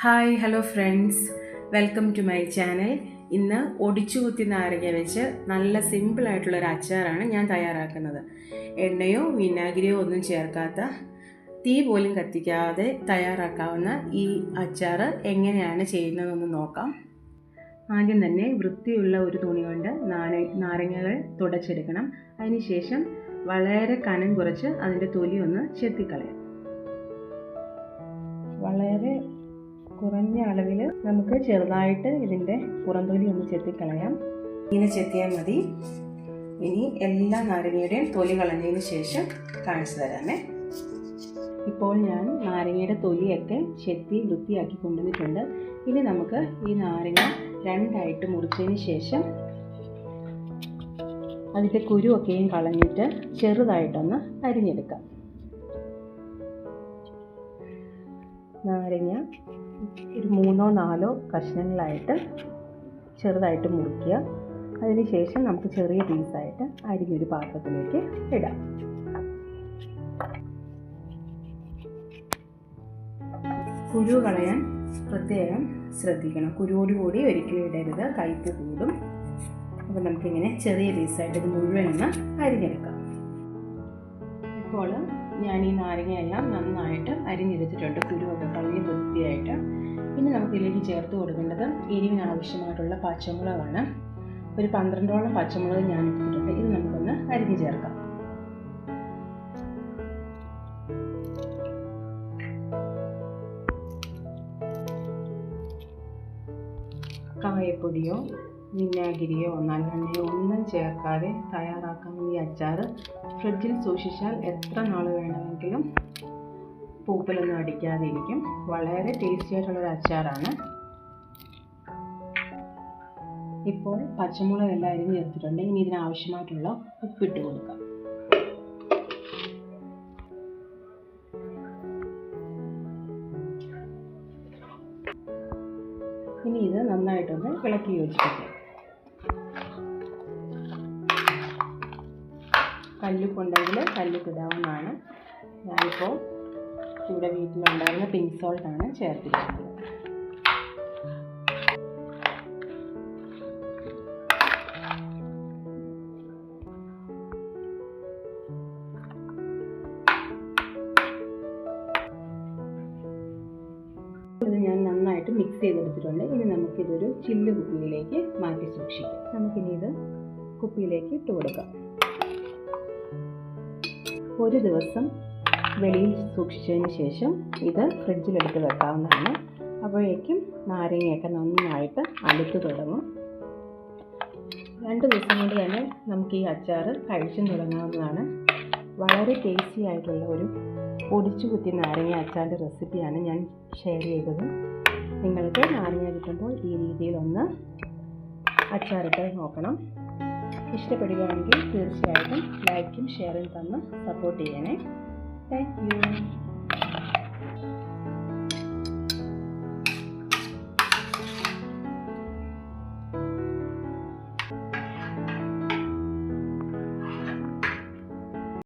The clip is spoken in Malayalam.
Hi hello friends, welcome to my channel. ഇന്ന് ഒടിച്ചുകുത്തി നാരങ്ങ വെച്ച് നല്ല സിമ്പിളായിട്ടുള്ളൊരു അച്ചാറാണ് ഞാൻ തയ്യാറാക്കുന്നത്. എണ്ണയോ വിനാഗിരിയോ ഒന്നും ചേർക്കാത്ത, തീ പോലും കത്തിക്കാതെ തയ്യാറാക്കാവുന്ന ഈ അച്ചാർ എങ്ങനെയാണ് ചെയ്യുന്നതെന്ന് നോക്കാം. ആദ്യം തന്നെ വൃത്തിയുള്ള ഒരു തുണി കൊണ്ട് നാരങ്ങകൾ തുടച്ചെടുക്കണം. അതിനുശേഷം വളരെ കനം കുറച്ച് അതിൻ്റെ തൊലി ഒന്ന് ചെത്തിക്കളയാം. വളരെ കുറഞ്ഞ അളവിൽ നമുക്ക് ചെറുതായിട്ട് ഇതിൻ്റെ പുറംതൊലി ഒന്ന് ചെത്തിക്കളയാം. ഇങ്ങനെ ചെത്തിയാൽ മതി. ഇനി എല്ലാ നാരങ്ങയുടെയും തൊലി കളഞ്ഞതിന് ശേഷം കാണിച്ചു തരാമേ. ഇപ്പോൾ ഞാൻ നാരങ്ങയുടെ തൊലിയൊക്കെ ചെത്തി വൃത്തിയാക്കി കൊണ്ടുവന്നിട്ടുണ്ട്. ഇനി നമുക്ക് ഈ നാരങ്ങ രണ്ടായിട്ട് മുറിച്ചതിന് ശേഷം അതിൻ്റെ കുരുവൊക്കെയും കളഞ്ഞിട്ട് ചെറുതായിട്ടൊന്ന് അരിഞ്ഞെടുക്കാം. നാരങ്ങ ഒരു 3-4 കഷ്ണങ്ങളായിട്ട് ചെറുതായിട്ട് മുറിക്കുക. അതിനുശേഷം നമുക്ക് ചെറിയ പീസായിട്ട് അരിഞ്ഞൊരു പാത്രത്തിലേക്ക് ഇടാം. കുരു കളയാൻ പ്രത്യേകം ശ്രദ്ധിക്കണം. കുരുവോടുകൂടി ഒരിക്കലും ഇടരുത്, കയ്പ്പ് കൂടും. അപ്പോൾ നമുക്കിങ്ങനെ ചെറിയ പീസായിട്ട് ഇത് മുഴുവൻ ഒന്ന് അരിഞ്ഞെടുക്കാം. ഇപ്പോൾ ഞാൻ ഈ നാരങ്ങയെല്ലാം നന്നായിട്ട് അരിഞ്ഞെടുത്തിട്ടുണ്ട്, കുരുവൊക്കെ കളഞ്ഞ് വൃത്തിയായിട്ട്. ഇനി നമുക്കിതിലേക്ക് ചേർത്ത് കൊടുക്കേണ്ടത് എരിവിന് ആവശ്യമായിട്ടുള്ള പച്ചമുളകാണ്. ഒരു 12ഓളം പച്ചമുളക് ഞാൻ എടുത്തിട്ടുണ്ട്. ഇത് നമുക്കൊന്ന് അരിഞ്ഞ് ചേർക്കാം. കായപ്പൊടിയോ വിനാഗിരിയോ നല്ലെണ്ണയോ ഒന്നും ചേർക്കാതെ തയ്യാറാക്കുന്ന ഈ അച്ചാർ ഫ്രിഡ്ജിൽ സൂക്ഷിച്ചാൽ എത്ര നാൾ വേണമെങ്കിലും പൂപ്പലൊന്നും അടിക്കാതെ ഇരിക്കും. വളരെ ടേസ്റ്റി ആയിട്ടുള്ളൊരു അച്ചാറാണ്. ഇപ്പോൾ പച്ചമുളകെല്ലാം അരിഞ്ഞ് ചേർത്തിട്ടുണ്ട്. ഇനി ഇതിനാവശ്യമായിട്ടുള്ള ഉപ്പിട്ട് കൊടുക്കാം. ഇനി ഇത് നന്നായിട്ടൊന്ന് ഇളക്കി യോജിപ്പിക്കാം. കല്ലുപ്പുണ്ടെങ്കിൽ കല്ലുപ്പിടാവുന്നതാണ്. ഞാനിപ്പോൾ ഇവിടെ വീട്ടിലുണ്ടായിരുന്ന പിങ്ക് സോൾട്ടാണ് ചേർത്തിരിക്കുന്നത്. ഇത് ഞാൻ നന്നായിട്ട് മിക്സ് ചെയ്തെടുത്തിട്ടുണ്ട്. ഇനി നമുക്കിതൊരു ചില്ല് കുപ്പിയിലേക്ക് മാറ്റി സൂക്ഷിക്കാം. നമുക്കിനി ഇത് കുപ്പിയിലേക്ക് ഇട്ട് കൊടുക്കാം. ഒരു ദിവസം വെളിയിൽ സൂക്ഷിച്ചതിന് ശേഷം ഇത് ഫ്രിഡ്ജിലെടുത്ത് വെക്കാവുന്നതാണ്. അപ്പോഴേക്കും നാരങ്ങയൊക്കെ നന്നായിട്ട് അലുത്ത് തുടങ്ങും. 2 ദിവസം കൊണ്ട് തന്നെ നമുക്ക് ഈ അച്ചാർ കഴിച്ചും തുടങ്ങാവുന്നതാണ്. വളരെ ടേസ്റ്റി ആയിട്ടുള്ള ഒരു പൊടിച്ചു കുത്തി നാരങ്ങ അച്ചാറിൻ്റെ റെസിപ്പിയാണ് ഞാൻ ഷെയർ ചെയ്തത്. നിങ്ങൾക്ക് നാരങ്ങ കിട്ടുമ്പോൾ ഈ രീതിയിലൊന്ന് അച്ചാറിട്ട് നോക്കണം. ഇഷ്ടപ്പെടുകയാണെങ്കിൽ തീർച്ചയായിട്ടും ലൈക്കും ഷെയറും തന്ന് സപ്പോർട്ട് ചെയ്യണേ. Thank you.